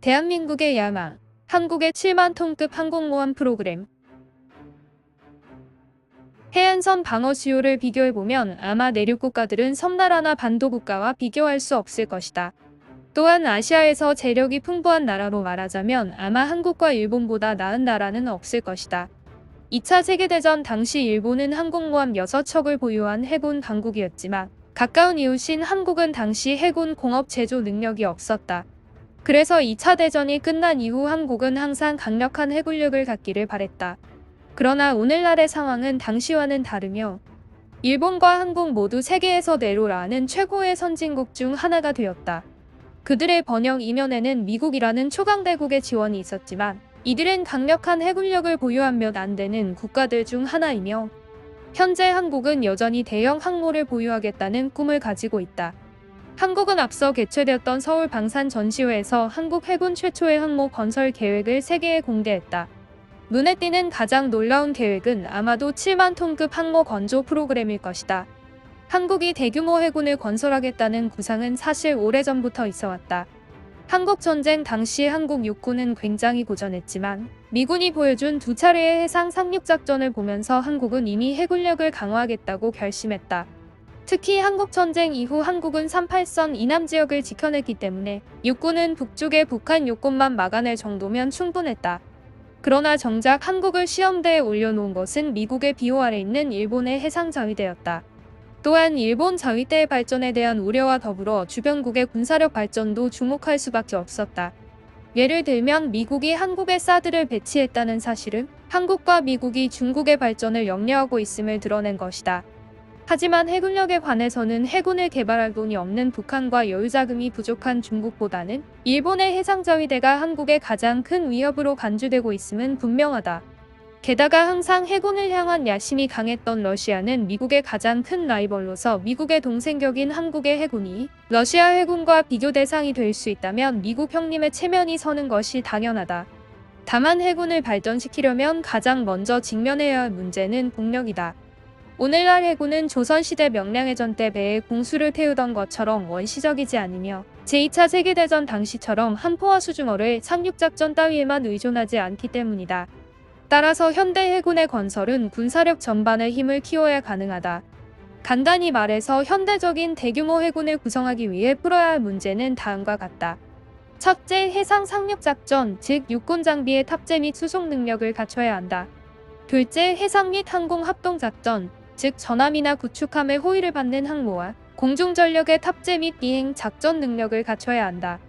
대한민국의 야망, 한국의 7만 톤급 항공모함 프로그램. 해안선 방어 수요를 비교해보면 아마 내륙 국가들은 섬나라나 반도 국가와 비교할 수 없을 것이다. 또한 아시아에서 재력이 풍부한 나라로 말하자면 아마 한국과 일본보다 나은 나라는 없을 것이다. 2차 세계대전 당시 일본은 항공모함 6척을 보유한 해군 강국이었지만 가까운 이웃인 한국은 당시 해군 공업 제조 능력이 없었다. 그래서 2차 대전이 끝난 이후 한국은 항상 강력한 해군력을 갖기를 바랬다. 그러나 오늘날의 상황은 당시와는 다르며 일본과 한국 모두 세계에서 내로라는 최고의 선진국 중 하나가 되었다. 그들의 번영 이면에는 미국이라는 초강대국의 지원이 있었지만 이들은 강력한 해군력을 보유한 몇 안 되는 국가들 중 하나이며 현재 한국은 여전히 대형 항모를 보유하겠다는 꿈을 가지고 있다. 한국은 앞서 개최되었던 서울 방산 전시회에서 한국 해군 최초의 항모 건설 계획을 세계에 공개했다. 눈에 띄는 가장 놀라운 계획은 아마도 7만 톤급 항모 건조 프로그램일 것이다. 한국이 대규모 해군을 건설하겠다는 구상은 사실 오래전부터 있어왔다. 한국전쟁 당시 한국 육군은 굉장히 고전했지만 미군이 보여준 2차례의 해상 상륙작전을 보면서 한국은 이미 해군력을 강화하겠다고 결심했다. 특히 한국전쟁 이후 한국은 38선 이남 지역을 지켜냈기 때문에 육군은 북쪽의 북한 요건만 막아낼 정도면 충분했다. 그러나 정작 한국을 시험대에 올려놓은 것은 미국의 비호 아래 있는 일본의 해상자위대였다. 또한 일본 자위대의 발전에 대한 우려와 더불어 주변국의 군사력 발전도 주목할 수밖에 없었다. 예를 들면 미국이 한국에 사드를 배치했다는 사실은 한국과 미국이 중국의 발전을 염려하고 있음을 드러낸 것이다. 하지만 해군력에 관해서는 해군을 개발할 돈이 없는 북한과 여유자금이 부족한 중국보다는 일본의 해상자위대가 한국의 가장 큰 위협으로 간주되고 있음은 분명하다. 게다가 항상 해군을 향한 야심이 강했던 러시아는 미국의 가장 큰 라이벌로서 미국의 동생격인 한국의 해군이 러시아 해군과 비교 대상이 될 수 있다면 미국 형님의 체면이 서는 것이 당연하다. 다만 해군을 발전시키려면 가장 먼저 직면해야 할 문제는 국력이다. 오늘날 해군은 조선시대 명량해전 때 배에 공수를 태우던 것처럼 원시적이지 않으며 제2차 세계대전 당시처럼 한포화 수중어를 상륙작전 따위에만 의존하지 않기 때문이다. 따라서 현대 해군의 건설은 군사력 전반의 힘을 키워야 가능하다. 간단히 말해서 현대적인 대규모 해군을 구성하기 위해 풀어야 할 문제는 다음과 같다. 첫째, 해상 상륙작전, 즉 육군 장비의 탑재 및 수송 능력을 갖춰야 한다. 둘째, 해상 및 항공 합동작전, 즉 전함이나 구축함의 호위를 받는 항모와 공중전력의 탑재 및 비행 작전 능력을 갖춰야 한다.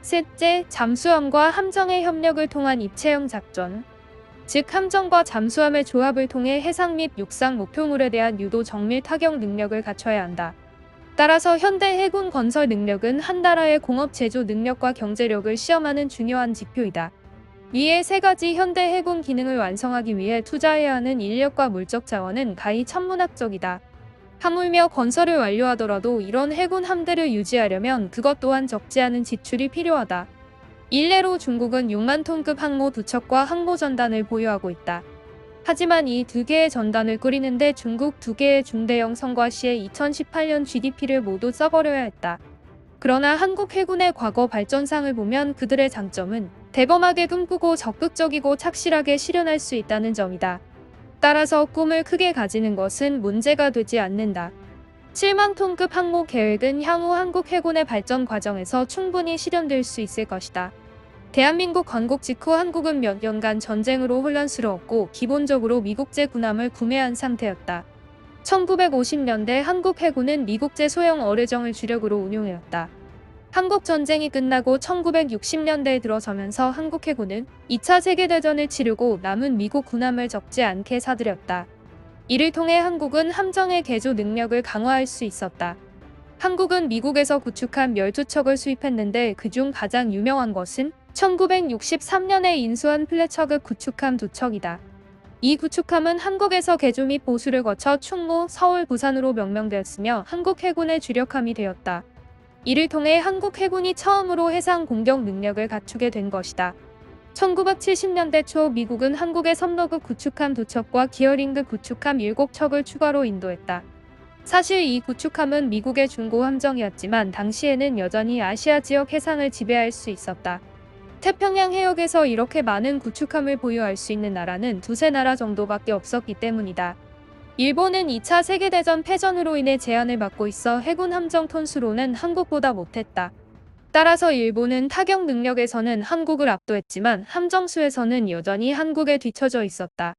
셋째, 잠수함과 함정의 협력을 통한 입체형 작전, 즉 함정과 잠수함의 조합을 통해 해상 및 육상 목표물에 대한 유도 정밀 타격 능력을 갖춰야 한다. 따라서 현대 해군 건설 능력은 한 나라의 공업 제조 능력과 경제력을 시험하는 중요한 지표이다. 이에 세 가지 현대 해군 기능을 완성하기 위해 투자해야 하는 인력과 물적 자원은 가히 천문학적이다. 하물며 건설을 완료하더라도 이런 해군 함대를 유지하려면 그것 또한 적지 않은 지출이 필요하다. 일례로 중국은 6만 톤급 항모 2척과 항모 전단을 보유하고 있다. 하지만 이 2개의 전단을 꾸리는데 중국 2개의 중대형 성과 시의 2018년 GDP를 모두 써버려야 했다. 그러나 한국 해군의 과거 발전상을 보면 그들의 장점은 대범하게 꿈꾸고 적극적이고 착실하게 실현할 수 있다는 점이다. 따라서 꿈을 크게 가지는 것은 문제가 되지 않는다. 7만 톤급 항모 계획은 향후 한국 해군의 발전 과정에서 충분히 실현될 수 있을 것이다. 대한민국 건국 직후 한국은 몇 년간 전쟁으로 혼란스러웠고 기본적으로 미국제 군함을 구매한 상태였다. 1950년대 한국 해군은 미국제 소형 어뢰정을 주력으로 운용해왔다. 한국 전쟁이 끝나고 1960년대에 들어서면서 한국 해군은 2차 세계대전을 치르고 남은 미국 군함을 적지 않게 사들였다. 이를 통해 한국은 함정의 개조 능력을 강화할 수 있었다. 한국은 미국에서 구축한 12척을 수입했는데 그중 가장 유명한 것은 1963년에 인수한 플래처급 구축함 2척이다. 이 구축함은 한국에서 개조 및 보수를 거쳐 충무, 서울, 부산으로 명명되었으며 한국 해군의 주력함이 되었다. 이를 통해 한국 해군이 처음으로 해상 공격 능력을 갖추게 된 것이다. 1970년대 초 미국은 한국의 섬너급 구축함 2척과 기어링급 구축함 7척을 추가로 인도했다. 사실 이 구축함은 미국의 중고 함정이었지만 당시에는 여전히 아시아 지역 해상을 지배할 수 있었다. 태평양 해역에서 이렇게 많은 구축함을 보유할 수 있는 나라는 두세 나라 정도밖에 없었기 때문이다. 일본은 2차 세계대전 패전으로 인해 제한을 받고 있어 해군 함정 톤수로는 한국보다 못했다. 따라서 일본은 타격 능력에서는 한국을 압도했지만 함정수에서는 여전히 한국에 뒤처져 있었다.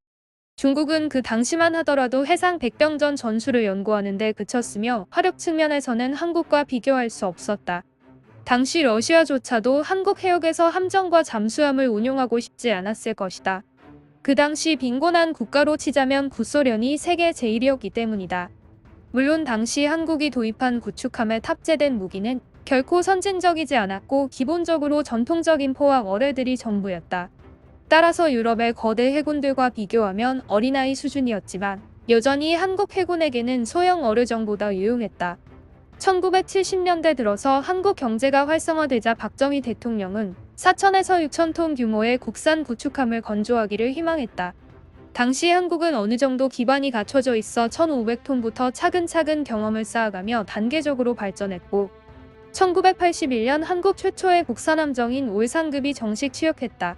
중국은 그 당시만 하더라도 해상 백병전 전술을 연구하는 데 그쳤으며 화력 측면에서는 한국과 비교할 수 없었다. 당시 러시아조차도 한국 해역에서 함정과 잠수함을 운용하고 싶지 않았을 것이다. 그 당시 빈곤한 국가로 치자면 구소련이 세계 제1위였기 때문이다. 물론 당시 한국이 도입한 구축함에 탑재된 무기는 결코 선진적이지 않았고 기본적으로 전통적인 포와 어뢰들이 전부였다. 따라서 유럽의 거대 해군들과 비교하면 어린아이 수준이었지만 여전히 한국 해군에게는 소형 어뢰정보다 유용했다. 1970년대 들어서 한국 경제가 활성화되자 박정희 대통령은 4,000에서 6,000톤 규모의 국산 구축함을 건조하기를 희망했다. 당시 한국은 어느 정도 기반이 갖춰져 있어 1,500톤부터 차근차근 경험을 쌓아가며 단계적으로 발전했고 1981년 한국 최초의 국산함정인 올상급이 정식 취역했다.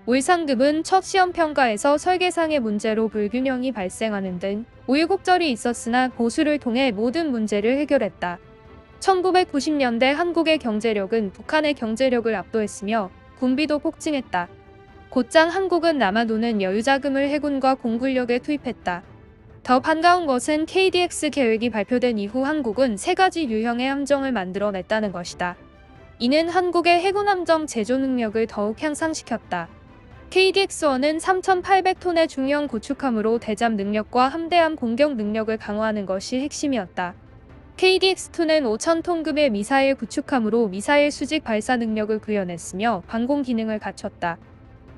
올상급은 첫 시험평가에서 설계상의 문제로 불균형이 발생하는 등 우여곡절이 있었으나 보수를 통해 모든 문제를 해결했다. 1990년대 한국의 경제력은 북한의 경제력을 압도했으며 군비도 폭증했다. 곧장 한국은 남아도는 여유자금을 해군과 공군력에 투입했다. 더 반가운 것은 KDX 계획이 발표된 이후 한국은 3가지 유형의 함정을 만들어냈다는 것이다. 이는 한국의 해군 함정 제조 능력을 더욱 향상시켰다. KDX-1은 3,800톤의 중형 구축함으로 대잠 능력과 함대함 공격 능력을 강화하는 것이 핵심이었다. KDX-2는 5,000톤급의 미사일 구축함으로 미사일 수직 발사 능력을 구현했으며 방공 기능을 갖췄다.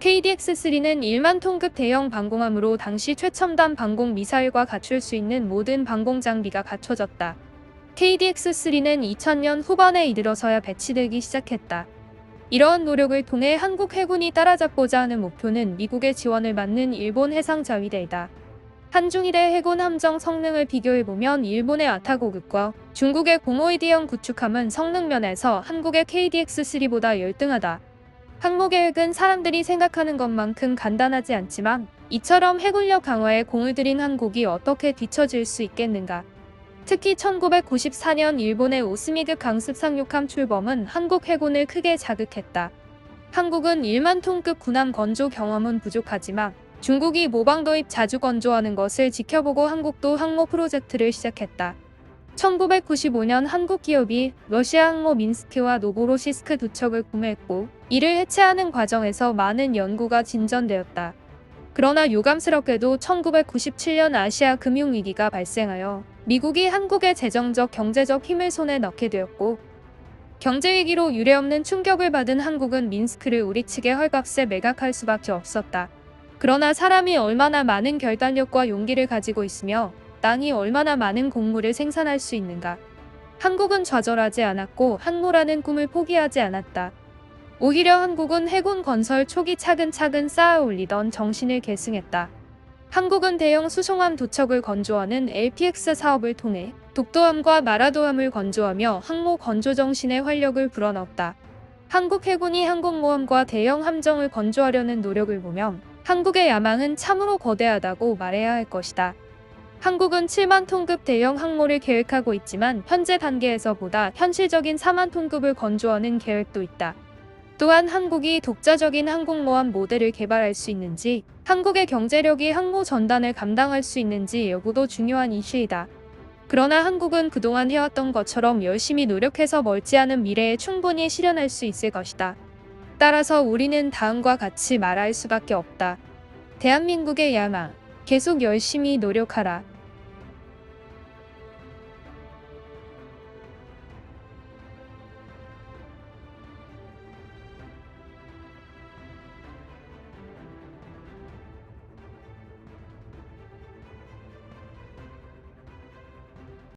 KDX-3는 1만 톤급 대형 방공함으로 당시 최첨단 방공 미사일과 갖출 수 있는 모든 방공 장비가 갖춰졌다. KDX-3는 2000년 후반에 이르러서야 배치되기 시작했다. 이러한 노력을 통해 한국 해군이 따라잡고자 하는 목표는 미국의 지원을 받는 일본 해상자위대이다. 한중일의 해군 함정 성능을 비교해보면 일본의 아타고급과 중국의 공호이디형 구축함은 성능 면에서 한국의 KDX-3보다 열등하다. 항모계획은 사람들이 생각하는 것만큼 간단하지 않지만 이처럼 해군력 강화에 공을 들인 한국이 어떻게 뒤처질 수 있겠는가. 특히 1994년 일본의 오스미급 강습 상륙함 출범은 한국 해군을 크게 자극했다. 한국은 1만 톤급 군함 건조 경험은 부족하지만 중국이 모방 도입 자주 건조하는 것을 지켜보고 한국도 항모 프로젝트를 시작했다. 1995년 한국 기업이 러시아 항모 민스크와 노보로시스크 두 척을 구매했고 이를 해체하는 과정에서 많은 연구가 진전되었다. 그러나 유감스럽게도 1997년 아시아 금융위기가 발생하여 미국이 한국의 재정적 경제적 힘을 손에 넣게 되었고 경제위기로 유례없는 충격을 받은 한국은 민스크를 우리 측의 헐값에 매각할 수밖에 없었다. 그러나 사람이 얼마나 많은 결단력과 용기를 가지고 있으며 땅이 얼마나 많은 곡물을 생산할 수 있는가. 한국은 좌절하지 않았고 항모라는 꿈을 포기하지 않았다. 오히려 한국은 해군 건설 초기 차근차근 쌓아 올리던 정신을 계승했다. 한국은 대형 수송함 두 척을 건조하는 LPX 사업을 통해 독도함과 마라도함을 건조하며 항모 건조 정신에 활력을 불어넣었다. 한국 해군이 항공모함과 대형 함정을 건조하려는 노력을 보면 한국의 야망은 참으로 거대하다고 말해야 할 것이다. 한국은 7만 톤급 대형 항모를 계획하고 있지만 현재 단계에서보다 현실적인 4만 톤급을 건조하는 계획도 있다. 또한 한국이 독자적인 항공모함 모델을 개발할 수 있는지, 한국의 경제력이 항모 전단을 감당할 수 있는지 여부도 중요한 이슈이다. 그러나 한국은 그동안 해왔던 것처럼 열심히 노력해서 멀지 않은 미래에 충분히 실현할 수 있을 것이다. 따라서 우리는 다음과 같이 말할 수밖에 없다. 대한민국의 야망, 계속 열심히 노력하라.